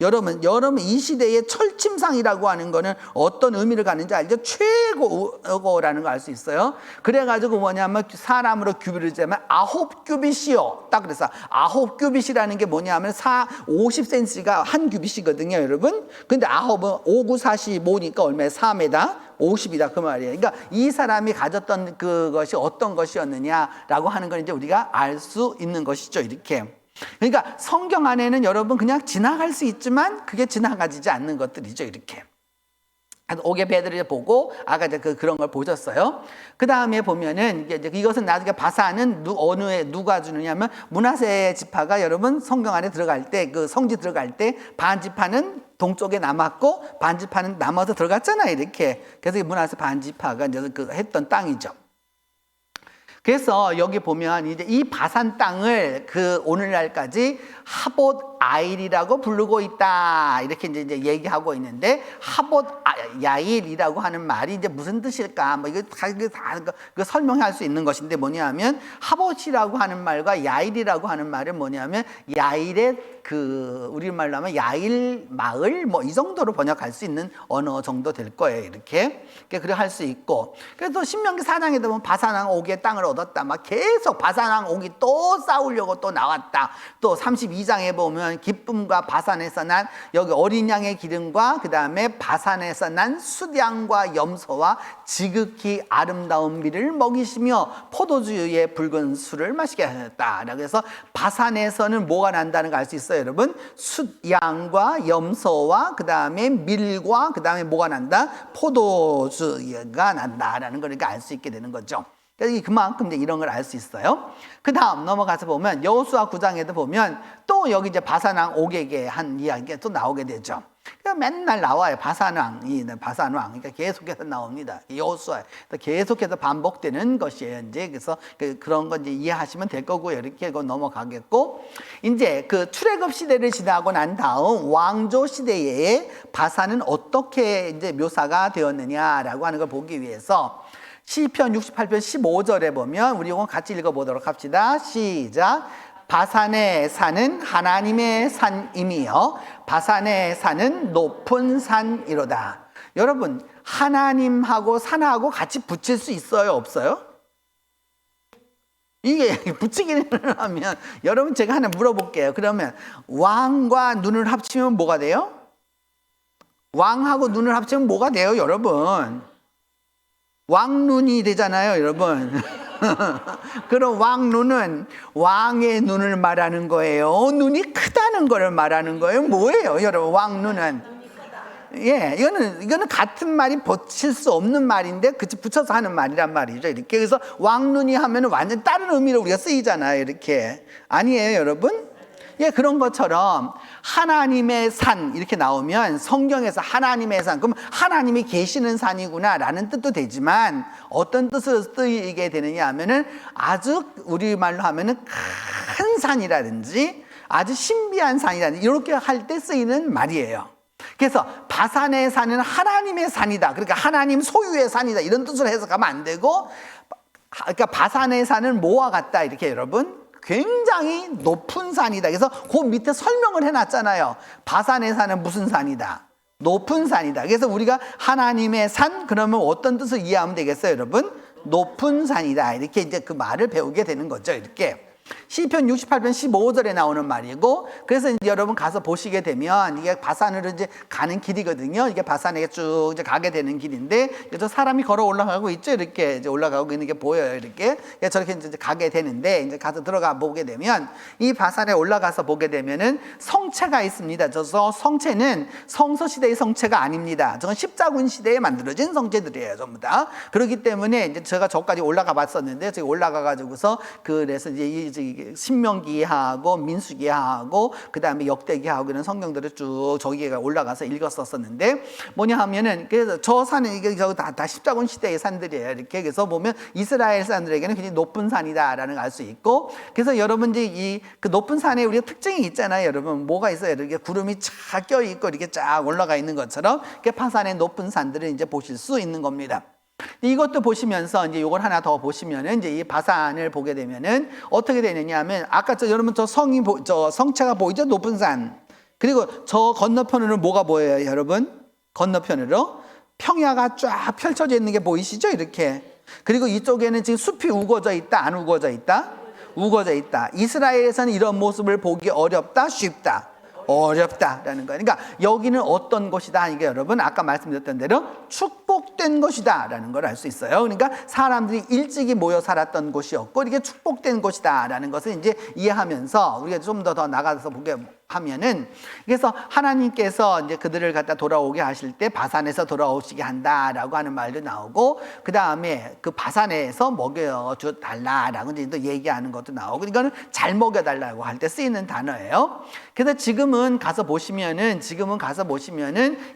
Speaker 3: 여러분 이 시대의 철침상이라고 하는 거는 어떤 의미를 갖는지 알죠? 최고라는 걸 알 수 있어요. 그래가지고 뭐냐면 사람으로 규빗을 재면 9규빗이요. 딱 그래서 9규빗이라는 게 뭐냐면 50cm가 한 규빗이거든요, 여러분. 근데 9은 5, 9, 45니까 얼마야? 4m 50이다 그 말이에요. 그러니까 이 사람이 가졌던 그것이 어떤 것이었느냐라고 하는 걸 이제 우리가 알 수 있는 것이죠, 이렇게. 그러니까 성경 안에는 여러분 그냥 지나갈 수 있지만 그게 지나가지지 않는 것들이죠, 이렇게. 옥의 베드를 보고 아까 그런 걸 보셨어요. 그 다음에 보면은 이것은 나중에 바산은 누가 주느냐면 므낫세 지파가 여러분 성경 안에 들어갈 때 그 성지 들어갈 때 반지파는 동쪽에 남았고 반지파는 남아서 들어갔잖아요, 이렇게. 그래서 므낫세 반지파가 이제 그 했던 땅이죠. 그래서 여기 보면 이제 이 바산 땅을 그 오늘날까지 하봇 아일이라고 부르고 있다. 이렇게 이제 얘기하고 있는데 하봇 야일이라고 하는 말이 이제 무슨 뜻일까? 뭐 이거 다 설명할 수 있는 것인데 뭐냐면 하봇이라고 하는 말과 야일이라고 하는 말은 뭐냐면 야일의 그 우리말로 하면 야일 마을 뭐 이 정도로 번역할 수 있는 언어 정도 될 거예요, 이렇게. 그래 할 수 있고. 그래서 신명기 4장에 보면 바산 왕 옥의 땅을 얻었다. 막 계속 바산 왕 옥이 또 싸우려고 또 나왔다. 또 32장에 보면 기쁨과 바산에서 난 여기 어린 양의 기름과 그 다음에 바산에서 난 숫양과 염소와 지극히 아름다운 밀을 먹이시며 포도주의 붉은 술을 마시게 하셨다. 그래서 바산에서는 뭐가 난다는 걸 알 수 있어요, 여러분. 숫양과 염소와 그 다음에 밀과 그 다음에 뭐가 난다? 포도주가 난다라는 걸 알 수 있게 되는 거죠. 그래서 그만큼 이제 이런 걸 알 수 있어요. 그 다음 넘어가서 보면 여호수아 9장에도 보면 또 여기 이제 바산 왕 옥에게 한 이야기가 또 나오게 되죠. 맨날 나와요. 바산왕이, 바산왕. 그러니까 계속해서 나옵니다. 여호수아. 계속해서 반복되는 것이에요. 이제 그래서 그런 건 이제 이해하시면 될 거고요. 이렇게 넘어가겠고, 이제 그 출애굽 시대를 지나고 난 다음 왕조 시대에 바산은 어떻게 이제 묘사가 되었느냐라고 하는 걸 보기 위해서 시편 68편 15절에 보면 우리 이건 같이 읽어보도록 합시다. 시작. 바산의 산은 하나님의 산임이요 바산의 산은 높은 산이로다. 여러분, 하나님하고 산하고 같이 붙일 수 있어요, 없어요? 이게 붙이기를 하면, 여러분 제가 하나 물어볼게요. 그러면 왕과 눈을 합치면 뭐가 돼요? 왕하고 눈을 합치면 뭐가 돼요, 여러분? 왕눈이 되잖아요, 여러분. 그럼 왕눈은 왕의 눈을 말하는 거예요? 눈이 크다는 걸 말하는 거예요? 뭐예요, 여러분? 왕눈은? 예, 이거는 같은 말이 붙일 수 없는 말인데, 그치, 붙여서 하는 말이란 말이죠. 이렇게. 그래서 왕눈이 하면 완전 다른 의미로 우리가 쓰이잖아요. 이렇게. 아니에요, 여러분? 예, 그런 것처럼 하나님의 산 이렇게 나오면 성경에서 하나님의 산, 그럼 하나님이 계시는 산이구나 라는 뜻도 되지만 어떤 뜻으로 쓰이게 되느냐 하면은 아주 우리말로 하면은 큰 산이라든지 아주 신비한 산이라든지 이렇게 할 때 쓰이는 말이에요. 그래서 바산의 산은 하나님의 산이다. 그러니까 하나님 소유의 산이다. 이런 뜻으로 해석하면 안 되고, 그러니까 바산의 산은 뭐와 같다. 이렇게 여러분. 굉장히 높은 산이다. 그래서 그 밑에 설명을 해놨잖아요. 바산의 산은 무슨 산이다? 높은 산이다. 그래서 우리가 하나님의 산, 그러면 어떤 뜻을 이해하면 되겠어요, 여러분? 높은 산이다. 이렇게 이제 그 말을 배우게 되는 거죠, 이렇게. 시편 68편 15절에 나오는 말이고, 그래서 이제 여러분 가서 보시게 되면 이게 바산으로 이제 가는 길이거든요. 이게 바산에 쭉 이제 가게 되는 길인데, 저 사람이 걸어 올라가고 있죠. 이렇게 이제 올라가고 있는 게 보여요. 이렇게 저렇게 이제 가게 되는데, 이제 가서 들어가 보게 되면 이 바산에 올라가서 보게 되면은 성체가 있습니다. 저 성체는 성서 시대의 성체가 아닙니다. 저건 십자군 시대에 만들어진 성체들이에요, 전부 다. 그렇기 때문에 이제 제가 저까지 올라가 봤었는데, 제가 올라가 가지고서 그래서 이제 신명기하고 민수기하고 그 다음에 역대기하고 이런 성경들을 쭉 저기가 올라가서 읽었었는데, 뭐냐 하면은 그래서 저 산은 이게 다 십자군 시대의 산들이에요. 이렇게 그래서 보면 이스라엘 산들에게는 굉장히 높은 산이다라는 걸 알 수 있고, 그래서 여러분들이 그 높은 산에 우리가 특징이 있잖아요. 여러분 뭐가 있어요? 이렇게 구름이 쫙 껴 있고 이렇게 쫙 올라가 있는 것처럼 이렇게 바산의 높은 산들을 이제 보실 수 있는 겁니다. 이것도 보시면서 이제 이걸 하나 더 보시면은 이제 이 바산을 보게 되면은 어떻게 되느냐 하면, 아까 여러분 저 성체가 보이죠? 높은 산. 그리고 저 건너편으로 뭐가 보여요, 여러분? 건너편으로 평야가 쫙 펼쳐져 있는 게 보이시죠? 이렇게. 그리고 이쪽에는 지금 숲이 우거져 있다, 안 우거져 있다? 우거져 있다. 이스라엘에서는 이런 모습을 보기 어렵다, 쉽다? 어렵다라는 거예요. 그러니까 여기는 어떤 곳이다? 이게 여러분 아까 말씀드렸던 대로 축복된 곳이다라는 걸 알 수 있어요. 그러니까 사람들이 일찍이 모여 살았던 곳이었고 이렇게 축복된 곳이다라는 것을 이제 이해하면서 우리가 좀 더 나가서 보게 하면은, 그래서 하나님께서 이제 그들을 갖다 돌아오게 하실 때 바산에서 돌아오시게 한다라고 하는 말도 나오고, 그 다음에 그 바산에서 먹여 달라라고 이제 또 얘기하는 것도 나오고, 이거는 잘 먹여 달라고 할 때 쓰이는 단어예요. 그래서 지금은 가서 보시면은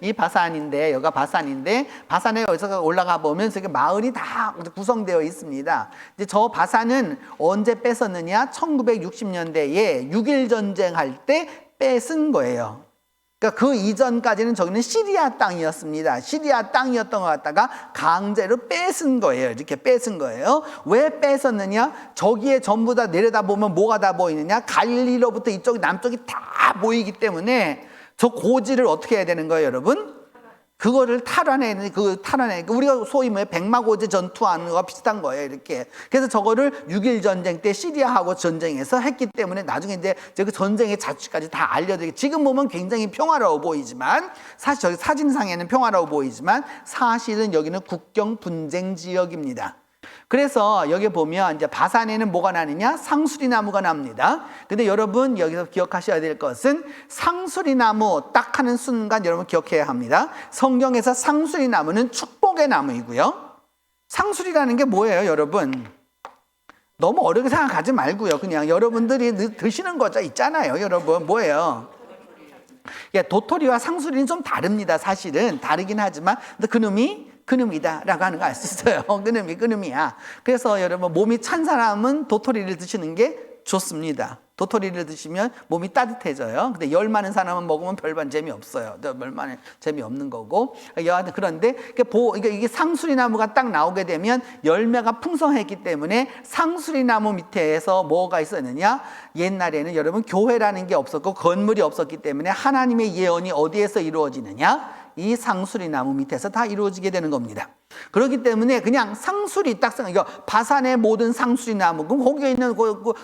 Speaker 3: 이 바산인데, 여기가 바산인데, 바산에 여기서 올라가 보면 저기 마을이 다 구성되어 있습니다. 이제 저 바산은 언제 뺏었느냐? 1960년대에 6.1 전쟁할 때 뺏은 거예요. 그러니까 그 이전까지는 저기는 시리아 땅이었습니다. 시리아 땅이었던 것 같다가 강제로 뺏은 거예요. 이렇게 뺏은 거예요. 왜 뺏었느냐? 저기에 전부 다 내려다보면 뭐가 다 보이느냐? 갈릴리로부터 이쪽 남쪽이 다 보이기 때문에 저 고지를 어떻게 해야 되는 거예요, 여러분? 그거를 탈환해, 우리가 소위 백마고제 전투하는 거와 비슷한 거예요, 이렇게. 그래서 저거를 6.1 전쟁 때 시리아하고 전쟁에서 했기 때문에 나중에 이제 그 전쟁의 자취까지 다 알려드리고, 지금 보면 굉장히 평화로워 보이지만, 사실 저기 사진상에는 평화로워 보이지만, 사실은 여기는 국경 분쟁 지역입니다. 그래서 여기 보면 이제 바산에는 뭐가 나느냐? 상수리나무가 납니다. 근데 여러분 여기서 기억하셔야 될 것은 상수리나무 딱 하는 순간 여러분 기억해야 합니다. 성경에서 상수리나무는 축복의 나무이고요. 상수리라는 게 뭐예요, 여러분? 너무 어렵게 생각하지 말고요. 그냥 여러분들이 드시는 거죠. 있잖아요, 여러분. 뭐예요? 예, 도토리와 상수리는 좀 다릅니다. 사실은 다르긴 하지만 근데 그놈이다 라고 하는 거 알 수 있어요. 그놈이야. 그래서 여러분 몸이 찬 사람은 도토리를 드시는 게 좋습니다. 도토리를 드시면 몸이 따뜻해져요. 근데 열 많은 사람은 먹으면 별반 재미없어요. 별반 재미없는 거고. 여하튼 그런데 이게 상수리나무가 딱 나오게 되면 열매가 풍성했기 때문에 상수리나무 밑에서 뭐가 있었느냐? 옛날에는 여러분 교회라는 게 없었고 건물이 없었기 때문에 하나님의 예언이 어디에서 이루어지느냐? 이 상수리나무 밑에서 다 이루어지게 되는 겁니다. 그렇기 때문에 그냥 상수리 딱 생각, 바산의 모든 상수리나무, 그럼 거기에 있는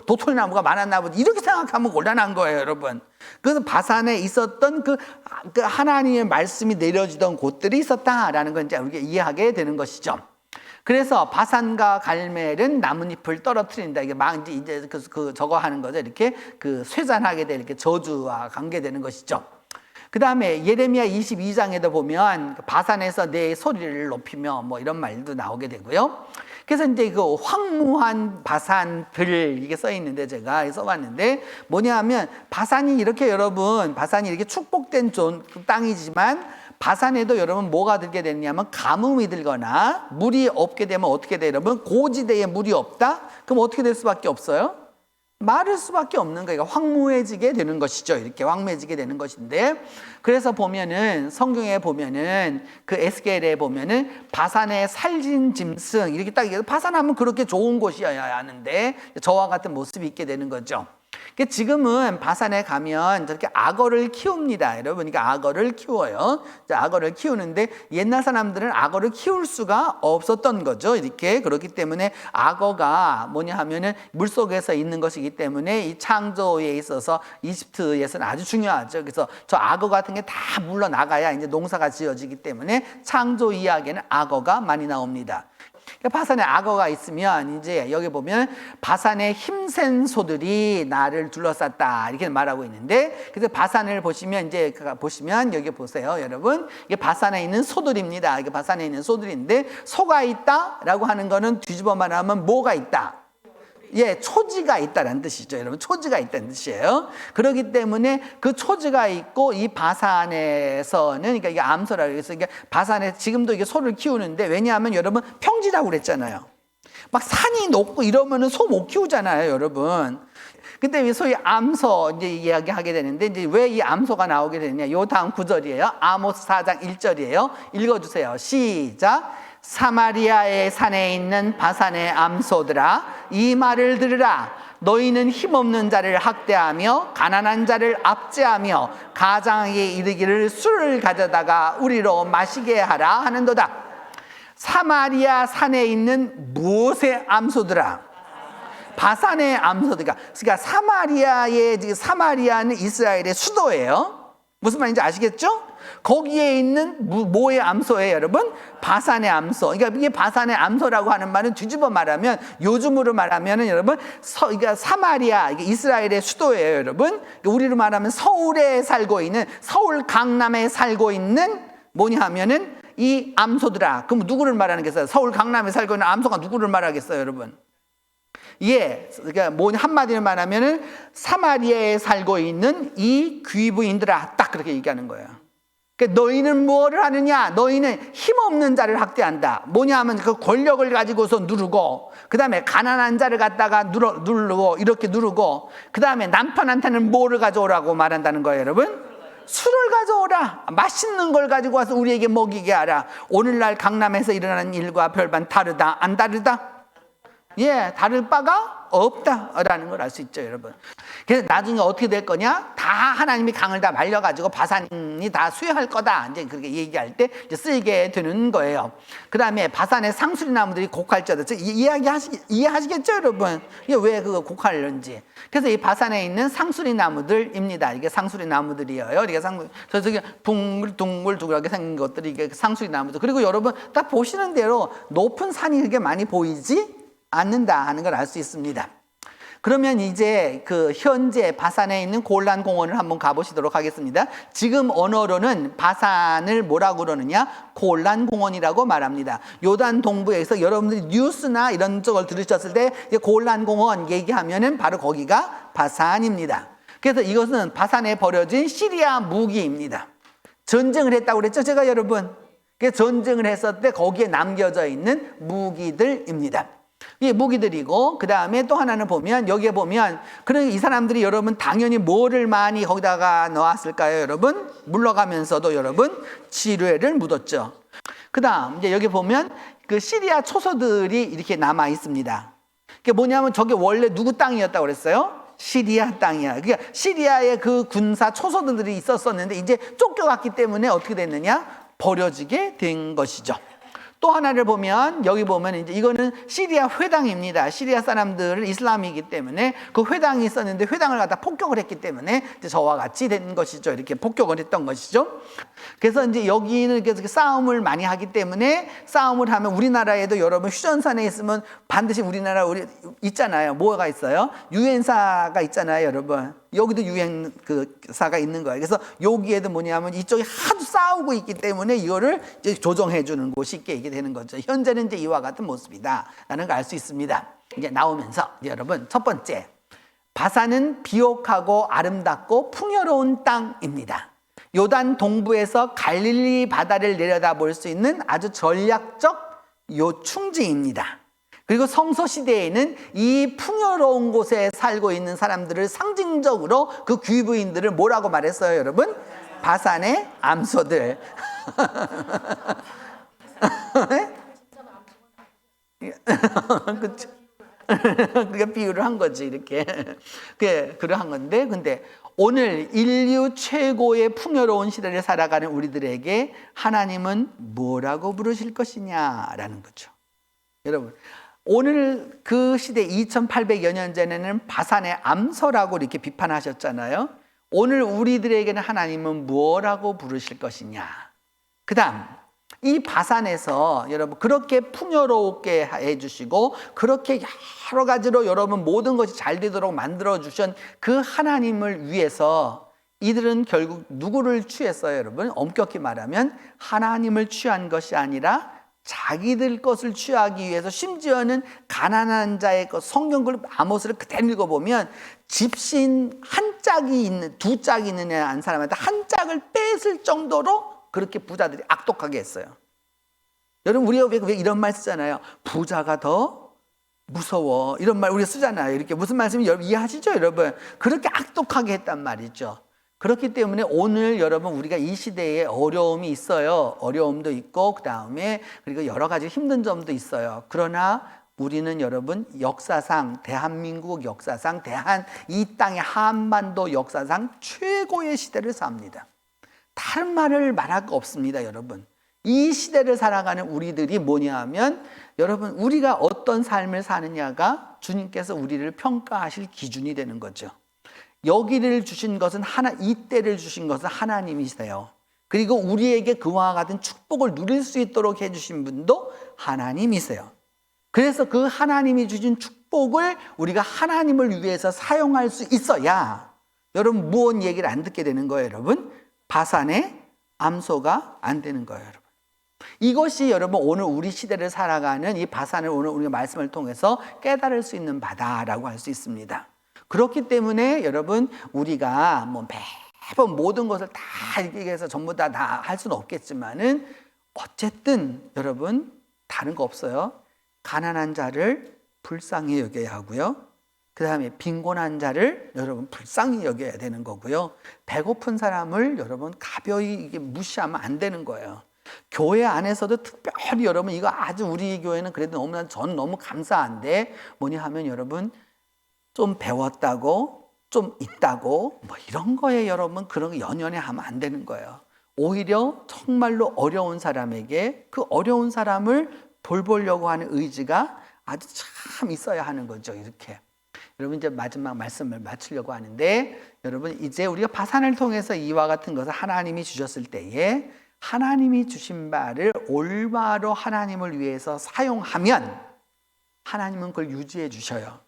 Speaker 3: 도토리나무가 많았나 보지 이렇게 생각하면 곤란한 거예요, 여러분. 그래서 바산에 있었던 그 하나님의 말씀이 내려지던 곳들이 있었다라는 건 이제 우리가 이해하게 되는 것이죠. 그래서 바산과 갈멜은 나뭇잎을 떨어뜨린다. 이게 막 이제 저거 하는 거죠. 이렇게 쇠잔하게 될 이렇게 저주와 관계되는 것이죠. 그 다음에 예레미야 22장에도 보면 바산에서 내 소리를 높이며 뭐 이런 말도 나오게 되고요. 그래서 이제 그 황무한 바산들 이게 써 있는데 제가 써봤는데 뭐냐 하면 바산이 이렇게 여러분 바산이 이렇게 축복된 땅이지만 바산에도 여러분 뭐가 들게 되냐면 가뭄이 들거나 물이 없게 되면 어떻게 돼요? 여러분 고지대에 물이 없다? 그럼 어떻게 될 수밖에 없어요? 마를 수밖에 없는 거예요. 황무해지게 되는 것이죠. 이렇게 황무해지게 되는 것인데 그래서 보면은 성경에 보면은 그 에스겔에 보면은 바산의 살진 짐승 이렇게 딱 바산하면 그렇게 좋은 곳이어야 하는데 저와 같은 모습이 있게 되는 거죠. 지금은 바산에 가면 저렇게 악어를 키웁니다. 여러분, 그러니까 악어를 키워요. 악어를 키우는데 옛날 사람들은 악어를 키울 수가 없었던 거죠. 이렇게 그렇기 때문에 악어가 뭐냐 하면은 물 속에서 있는 것이기 때문에 이 창조에 있어서 이집트에서는 아주 중요하죠. 그래서 저 악어 같은 게 다 물러 나가야 이제 농사가 지어지기 때문에 창조 이야기에는 악어가 많이 나옵니다. 바산에 악어가 있으면 이제 여기 보면 바산의 힘센 소들이 나를 둘러쌌다 이렇게 말하고 있는데 그래서 바산을 보시면 이제 보시면 여기 보세요, 여러분. 이게 바산에 있는 소들입니다. 이게 바산에 있는 소들인데 소가 있다라고 하는 거는 뒤집어 말하면 뭐가 있다? 예, 초지가 있다는 뜻이죠, 여러분. 초지가 있다는 뜻이에요. 그렇기 때문에 그 초지가 있고 이 바산에서는 그러니까 이게 암소라고 해서 이게 바산에 지금도 이게 소를 키우는데 왜냐하면 여러분 평지라고 그랬잖아요. 막 산이 높고 이러면은 소 못 키우잖아요, 여러분. 근데 소위 암소 이제 이야기하게 되는데 이제 왜 이 암소가 나오게 되느냐? 요 다음 구절이에요. 아모스 4장 1절이에요. 읽어주세요. 시작. 사마리아의 산에 있는 바산의 암소들아 이 말을 들으라. 너희는 힘없는 자를 학대하며 가난한 자를 압제하며 가장에게 이르기를 술을 가져다가 우리로 마시게 하라 하는도다. 사마리아 산에 있는 무엇의 암소들아? 바산의 암소들아. 그러니까 사마리아는 이스라엘의 수도예요. 무슨 말인지 아시겠죠? 거기에 있는 뭐의 암소예요, 여러분? 바산의 암소. 그러니까 이게 바산의 암소라고 하는 말은 뒤집어 말하면 요즘으로 말하면은 여러분 그러니까 사마리아 이게 이스라엘의 수도예요, 여러분. 그러니까 우리로 말하면 서울에 살고 있는 서울 강남에 살고 있는 뭐냐 하면은 이 암소들아. 그럼 누구를 말하는 겠어요? 서울 강남에 살고 있는 암소가 누구를 말하겠어요, 여러분? 예, 그러니까 뭐 한마디로 말하면은 사마리아에 살고 있는 이 귀부인들아, 딱 그렇게 얘기하는 거예요. 그러니까 너희는 뭐를 하느냐? 너희는 힘없는 자를 학대한다. 뭐냐 하면 그 권력을 가지고서 누르고, 그 다음에 가난한 자를 갖다가 누르고, 이렇게 누르고, 그 다음에 남편한테는 뭐를 가져오라고 말한다는 거예요, 여러분? 술을 가져오라. 맛있는 걸 가지고 와서 우리에게 먹이게 하라. 오늘날 강남에서 일어나는 일과 별반 다르다? 안 다르다? 예, 다를 바가 없다라는 걸 알 수 있죠, 여러분. 그래서 나중에 어떻게 될 거냐? 다 하나님이 강을 다 말려가지고 바산이 다 수여할 거다. 이제 그렇게 얘기할 때 이제 쓰이게 되는 거예요. 그 다음에 바산의 상수리 나무들이 곡할지어다. 이해하시겠죠, 여러분? 이게 왜 그거 곡할는지. 그래서 이 바산에 있는 상수리 나무들입니다. 이게 상수리 나무들이에요. 이게 저기 둥글둥글하게 생긴 것들이 이게 상수리 나무들. 그리고 여러분 딱 보시는 대로 높은 산이 그렇게 많이 보이지 않는다 하는 걸 알 수 있습니다. 그러면 이제 그 현재 바산에 있는 골란 공원을 한번 가보시도록 하겠습니다. 지금 언어로는 바산을 뭐라고 그러느냐? 골란 공원이라고 말합니다. 요단 동부에서 여러분들이 뉴스나 이런 쪽을 들으셨을 때 골란 공원 얘기하면은 바로 거기가 바산입니다. 그래서 이것은 바산에 버려진 시리아 무기입니다. 전쟁을 했다고 그랬죠, 제가 여러분. 그래서 전쟁을 했을 때 거기에 남겨져 있는 무기들입니다. 이게 무기들이고, 그 다음에 또 하나는 보면, 여기에 보면, 그러니 이 사람들이 여러분 당연히 뭐를 많이 거기다가 넣었을까요, 여러분? 물러가면서도 여러분 지뢰를 묻었죠. 그 다음, 이제 여기 보면 그 시리아 초소들이 이렇게 남아 있습니다. 그게 뭐냐면 저게 원래 누구 땅이었다고 그랬어요? 시리아 땅이야. 그러니까 시리아의 그 군사 초소들이 있었었는데 이제 쫓겨갔기 때문에 어떻게 됐느냐? 버려지게 된 것이죠. 또 하나를 보면 여기 보면 이제 이거는 시리아 회당입니다. 시리아 사람들은 이슬람이기 때문에 그 회당이 있었는데 회당을 갖다 폭격을 했기 때문에 이제 저와 같이 된 것이죠. 이렇게 폭격을 했던 것이죠. 그래서 이제 여기는 계속 싸움을 많이 하기 때문에 싸움을 하면 우리나라에도 여러분 휴전선에 있으면 반드시 우리 있잖아요. 뭐가 있어요? 유엔사가 있잖아요, 여러분. 여기도 유엔사가 있는 거예요. 그래서 여기에도 뭐냐면 이쪽이 하도 싸우고 있기 때문에 이거를 이제 조정해 주는 곳이 있게 되는 거죠. 현재는 이제 이와 같은 모습이다라는 걸 알 수 있습니다. 이제 나오면서 여러분 첫 번째, 바산은 비옥하고 아름답고 풍요로운 땅입니다. 요단 동부에서 갈릴리 바다를 내려다볼 수 있는 아주 전략적 요충지입니다. 그리고 성서 시대에는 이 풍요로운 곳에 살고 있는 사람들을 상징적으로 그 귀부인들을 뭐라고 말했어요, 여러분? 바산의 암소들. 그렇죠. 그게 비유를 한 거지, 이렇게. 그러한 건데, 근데 오늘 인류 최고의 풍요로운 시대를 살아가는 우리들에게 하나님은 뭐라고 부르실 것이냐라는 거죠. 여러분, 오늘 그 시대 2800여 년 전에는 바산의 암소라고 이렇게 비판하셨잖아요. 오늘 우리들에게는 하나님은 뭐라고 부르실 것이냐. 그 다음, 이 바산에서 여러분 그렇게 풍요롭게 해주시고 그렇게 여러 가지로 여러분 모든 것이 잘 되도록 만들어주신 그 하나님을 위해서 이들은 결국 누구를 취했어요, 여러분? 엄격히 말하면 하나님을 취한 것이 아니라 자기들 것을 취하기 위해서, 심지어는 가난한 자의 것, 성경글 아모스를 그대로 읽어보면 집신 한 짝이 있는, 두 짝이 있는 한 사람한테 한 짝을 뺏을 정도로 그렇게 부자들이 악독하게 했어요. 여러분, 우리가 왜 이런 말 쓰잖아요. 부자가 더 무서워, 이런 말 우리가 쓰잖아요. 이렇게 무슨 말씀인지 여러분 이해하시죠, 여러분? 그렇게 악독하게 했단 말이죠. 그렇기 때문에 오늘 여러분 우리가 이 시대에 어려움이 있어요. 어려움도 있고 그 다음에 그리고 여러 가지 힘든 점도 있어요. 그러나 우리는 여러분 역사상, 대한민국 역사상, 이 땅의 한반도 역사상 최고의 시대를 삽니다. 다른 말을 말할 거 없습니다, 여러분. 이 시대를 살아가는 우리들이 뭐냐 하면 여러분 우리가 어떤 삶을 사느냐가 주님께서 우리를 평가하실 기준이 되는 거죠. 여기를 주신 것은 이때를 주신 것은 하나님이세요. 그리고 우리에게 그와 같은 축복을 누릴 수 있도록 해주신 분도 하나님이세요. 그래서 그 하나님이 주신 축복을 우리가 하나님을 위해서 사용할 수 있어야 여러분 무언 얘기를 안 듣게 되는 거예요, 여러분. 바산의 암소가 안 되는 거예요, 여러분. 이것이 여러분 오늘 우리 시대를 살아가는 이 바산을 오늘 우리가 말씀을 통해서 깨달을 수 있는 바다라고 할 수 있습니다. 그렇기 때문에 여러분 우리가 뭐 매번 모든 것을 다 얘기해서 전부 다 할 수는 없겠지만은 어쨌든 여러분 다른 거 없어요. 가난한 자를 불쌍히 여겨야 하고요. 그 다음에 빈곤한 자를 여러분 불쌍히 여겨야 되는 거고요. 배고픈 사람을 여러분 가벼이 이게 무시하면 안 되는 거예요. 교회 안에서도 특별히 여러분 이거 아주 우리 교회는 그래도 너무나 저는 너무 감사한데 뭐냐 하면 여러분 좀 배웠다고 좀 있다고 뭐 이런 거에 여러분 그런 거 연연해 하면 안 되는 거예요. 오히려 정말로 어려운 사람에게 그 어려운 사람을 돌보려고 하는 의지가 아주 참 있어야 하는 거죠. 이렇게. 여러분 이제 마지막 말씀을 마치려고 하는데 여러분 이제 우리가 바산을 통해서 이와 같은 것을 하나님이 주셨을 때에 하나님이 주신 바를 올바로 하나님을 위해서 사용하면 하나님은 그걸 유지해 주셔요.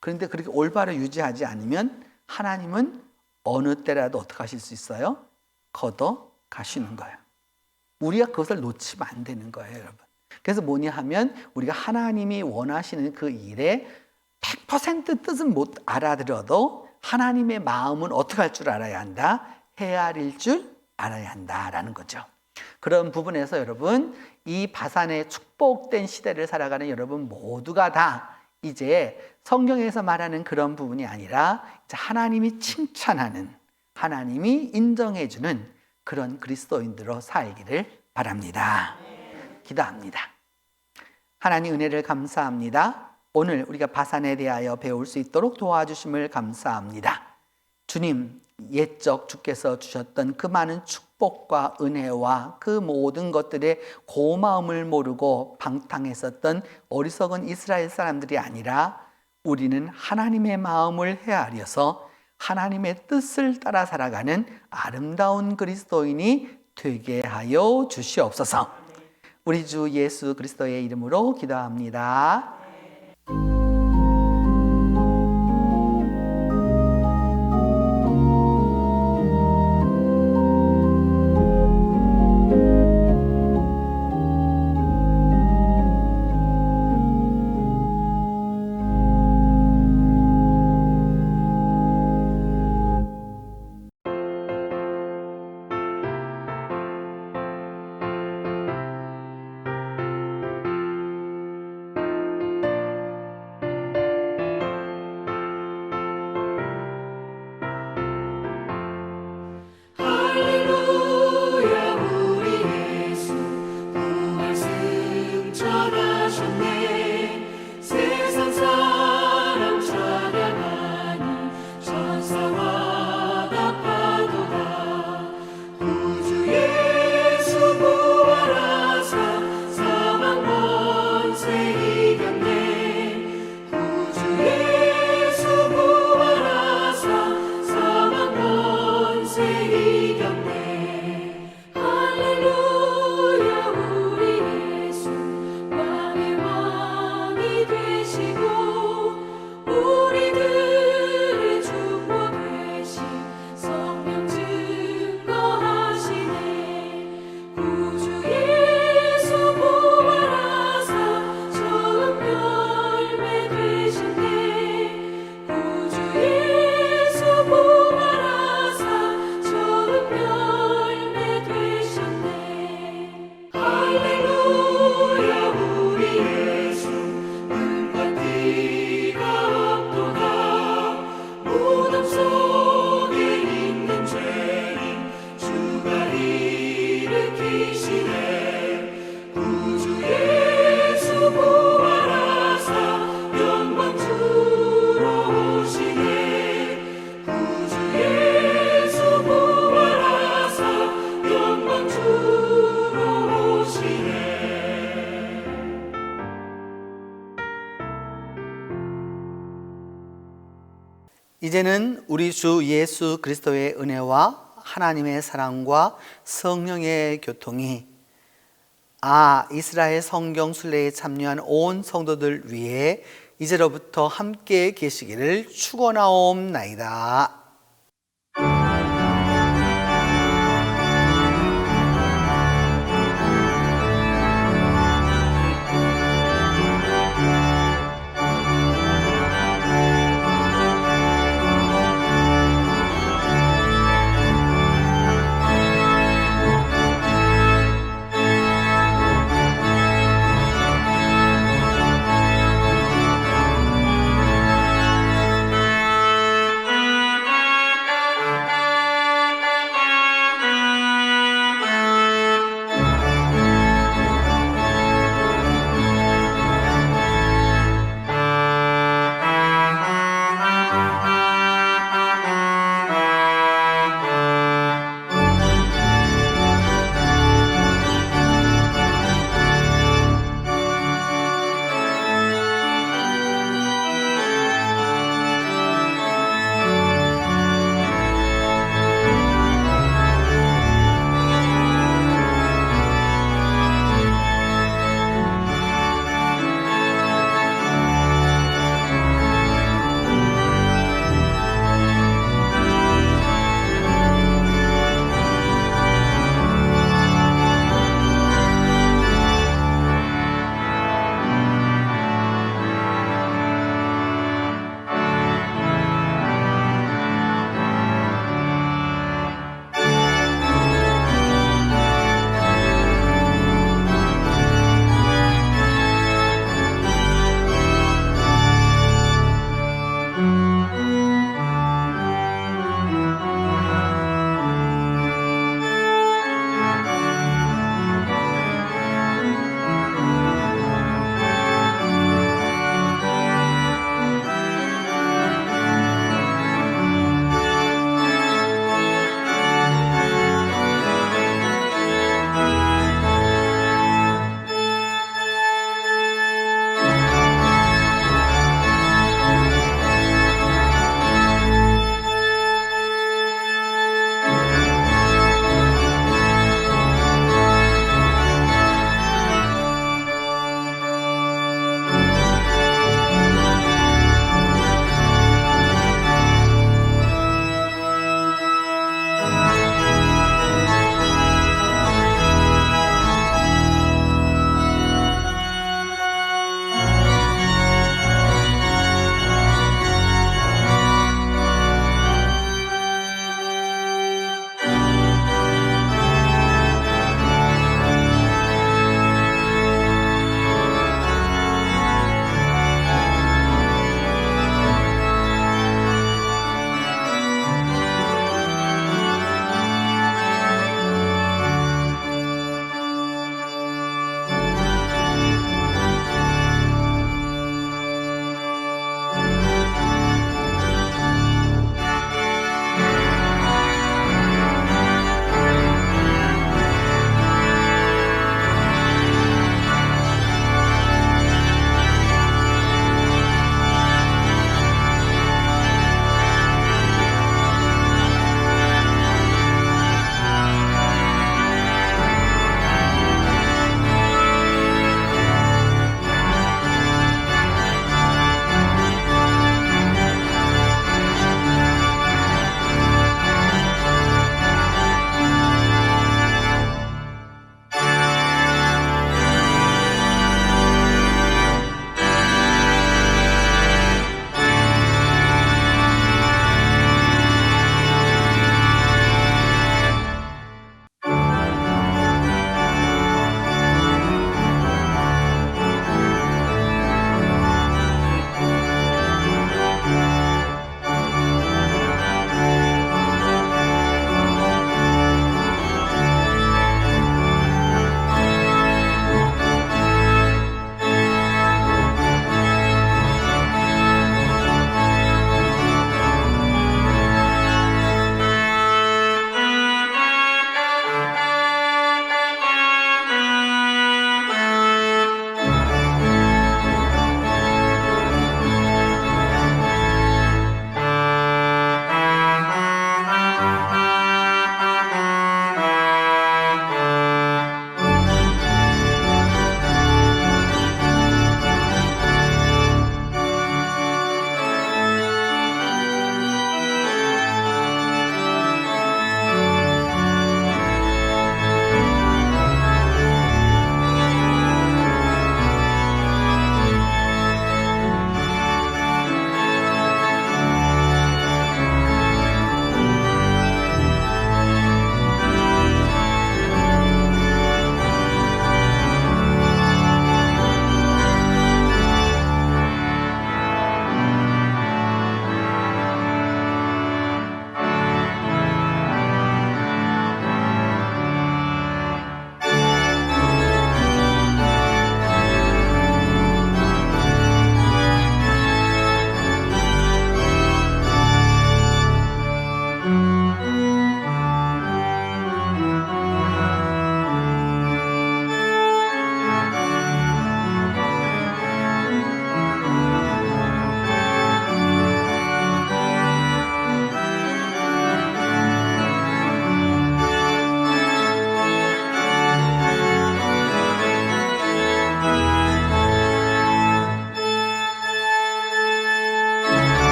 Speaker 3: 그런데 그렇게 올바로 유지하지 않으면 하나님은 어느 때라도 어떻게 하실 수 있어요? 걷어 가시는 거예요. 우리가 그것을 놓치면 안 되는 거예요, 여러분. 그래서 뭐냐 하면 우리가 하나님이 원하시는 그 일에 100% 뜻은 못 알아들어도 하나님의 마음은 어떻게 할 줄 알아야 한다? 헤아릴 줄 알아야 한다라는 거죠. 그런 부분에서 여러분, 이 바산의 축복된 시대를 살아가는 여러분 모두가 다 이제 성경에서 말하는 그런 부분이 아니라 이제 하나님이 칭찬하는, 하나님이 인정해주는 그런 그리스도인들로 살기를 바랍니다. 기도합니다. 하나님 은혜를 감사합니다. 오늘 우리가 바산에 대하여 배울 수 있도록 도와주심을 감사합니다. 주님, 옛적 주께서 주셨던 그 많은 축복과 은혜와 그 모든 것들의 고마움을 모르고 방탕했었던 어리석은 이스라엘 사람들이 아니라 우리는 하나님의 마음을 헤아려서 하나님의 뜻을 따라 살아가는 아름다운 그리스도인이 되게 하여 주시옵소서. 우리 주 예수 그리스도의 이름으로 기도합니다. 이제는 우리 주 예수 그리스도의 은혜와 하나님의 사랑과 성령의 교통이 이스라엘 성경 순례에 참여한 온 성도들 위해 이제로부터 함께 계시기를 축원하옵나이다.